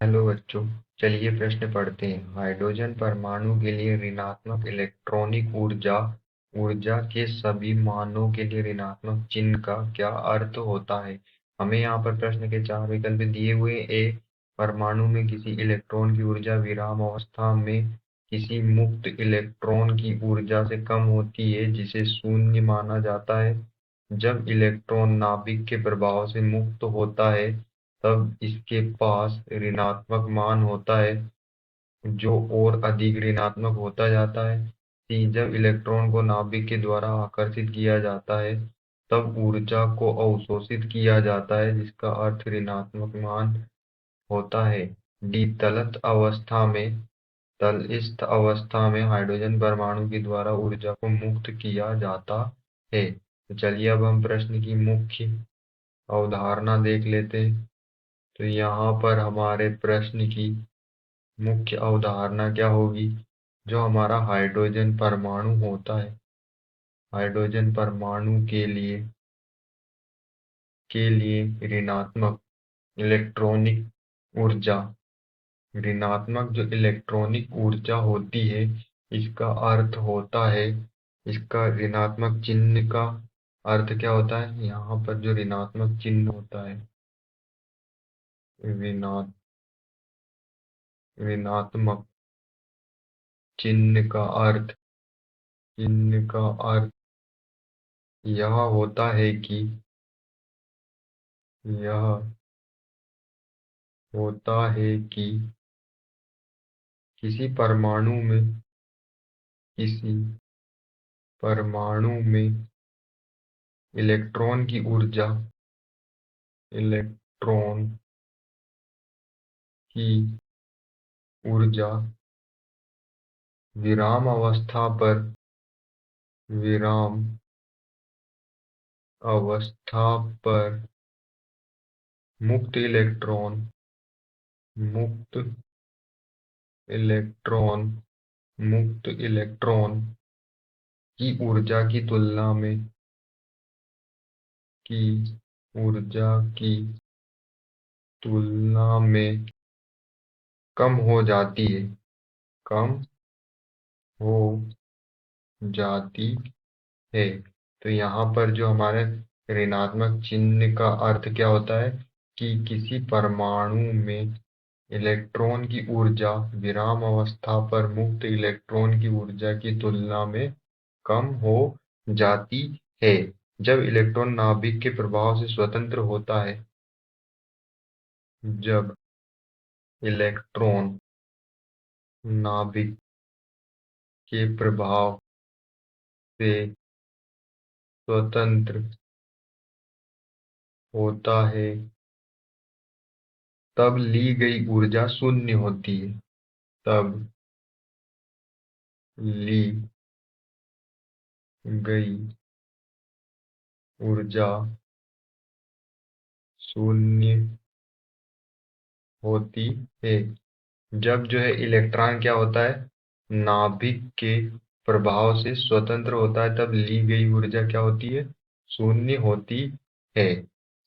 Hello बच्चों, चलिए प्रश्न पढ़ते हैं। हाइड्रोजन परमाणु के लिए ऋणात्मक इलेक्ट्रॉनिक ऊर्जा ऊर्जा के सभी मानों के लिए ऋणात्मक चिन्ह का क्या अर्थ होता है। हमें यहाँ पर प्रश्न के चार विकल्प दिए हुए। ए, परमाणु में किसी इलेक्ट्रॉन की ऊर्जा विराम अवस्था में किसी मुक्त इलेक्ट्रॉन की ऊर्जा से कम होती है, जिसे शून्य माना जाता है। जब इलेक्ट्रॉन नाभिक के प्रभाव से मुक्त होता है तब इसके पास ऋणात्मक मान होता है, जो और अधिक ऋणात्मक होता जाता है। सी, जब इलेक्ट्रॉन को नाभिक के द्वारा आकर्षित किया जाता है तब ऊर्जा को अवशोषित किया जाता है, जिसका अर्थ ऋणात्मक मान होता है। डी, तलस्थ अवस्था में हाइड्रोजन परमाणु के द्वारा ऊर्जा को मुक्त किया जाता है। तो चलिए अब हम प्रश्न की मुख्य अवधारणा देख लेते हैं। तो यहाँ पर हमारे प्रश्न की मुख्य अवधारणा क्या होगी। जो हमारा हाइड्रोजन परमाणु होता है, हाइड्रोजन परमाणु के लिए ऋणात्मक इलेक्ट्रॉनिक ऊर्जा ऋणात्मक जो इलेक्ट्रॉनिक ऊर्जा होती है, इसका अर्थ होता है, इसका ऋणात्मक चिन्ह का अर्थ क्या होता है। यहाँ पर जो ऋणात्मक चिन्ह होता है, ऋणा ऋणात्मक चिन्ह का अर्थ यह होता है कि यह होता है कि किसी किसी परमाणु में इलेक्ट्रॉन की इलेक्ट्रॉन की ऊर्जा विराम अवस्था पर विराम अवस्था पर मुक्त मुक्त इलेक्ट्रॉन मुक्त इलेक्ट्रॉन की ऊर्जा की ऊर्जा की तुलना में कम हो जाती है कम हो जाती है। तो यहाँ पर जो हमारे ऋणात्मक चिन्ह का अर्थ क्या होता है कि किसी परमाणु में इलेक्ट्रॉन की ऊर्जा विराम अवस्था पर मुक्त इलेक्ट्रॉन की ऊर्जा की तुलना में कम हो जाती है, जब इलेक्ट्रॉन नाभिक के प्रभाव से स्वतंत्र होता है। जब इलेक्ट्रॉन नाभिक के प्रभाव से स्वतंत्र होता है तब ली गई ऊर्जा शून्य होती है। तब ली गई ऊर्जा शून्य होती है। जब जो है इलेक्ट्रॉन क्या होता है, नाभिक के प्रभाव से स्वतंत्र होता है, तब ली गई ऊर्जा क्या होती है, शून्य होती है।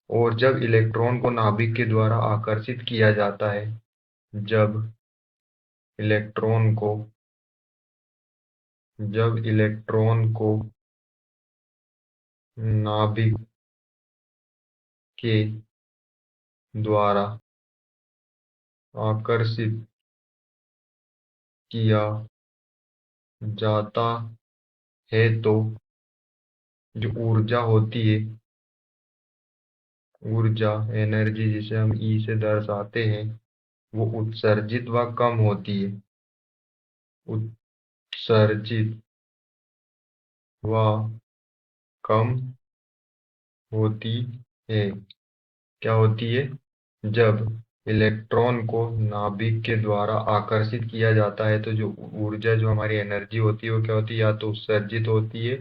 और जब इलेक्ट्रॉन को नाभिक के द्वारा आकर्षित किया जाता है, जब इलेक्ट्रॉन को नाभिक के द्वारा आकर्षित किया जाता है तो जो ऊर्जा होती है, ऊर्जा एनर्जी जिसे हम ई से दर्शाते हैं, वो उत्सर्जित व कम होती है। उत्सर्जित व कम होती है। क्या होती है, जब इलेक्ट्रॉन को नाभिक के द्वारा आकर्षित किया जाता है तो जो ऊर्जा जो हमारी एनर्जी होती है वो क्या होती है, या तो उत्सर्जित होती है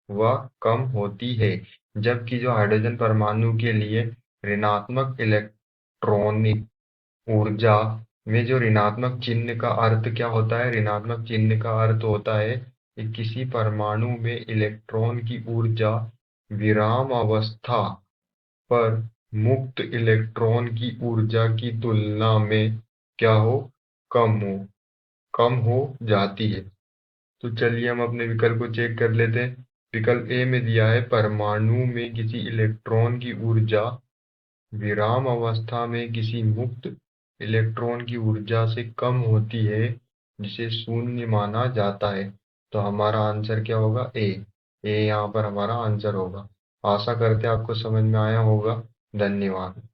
व कम होती है। जबकि जो हाइड्रोजन परमाणु के लिए ऋणात्मक इलेक्ट्रॉनिक ऊर्जा में जो ऋणात्मक चिन्ह का अर्थ क्या होता है, ऋणात्मक चिन्ह का अर्थ होता है कि किसी परमाणु में इलेक्ट्रॉन की ऊर्जा विराम अवस्था पर मुक्त इलेक्ट्रॉन की ऊर्जा की तुलना में क्या हो? कम हो। कम हो जाती है। तो चलिए हम अपने विकल्प को चेक कर लेते हैं। विकल्प ए में दिया है परमाणु में किसी इलेक्ट्रॉन की ऊर्जा विराम अवस्था में किसी मुक्त इलेक्ट्रॉन की ऊर्जा से कम होती है, जिसे शून्य माना जाता है। तो हमारा आंसर क्या होगा? ए। ए यहाँ पर हमारा आंसर होगा। आशा करते हैं आपको समझ में आया होगा। धन्यवाद।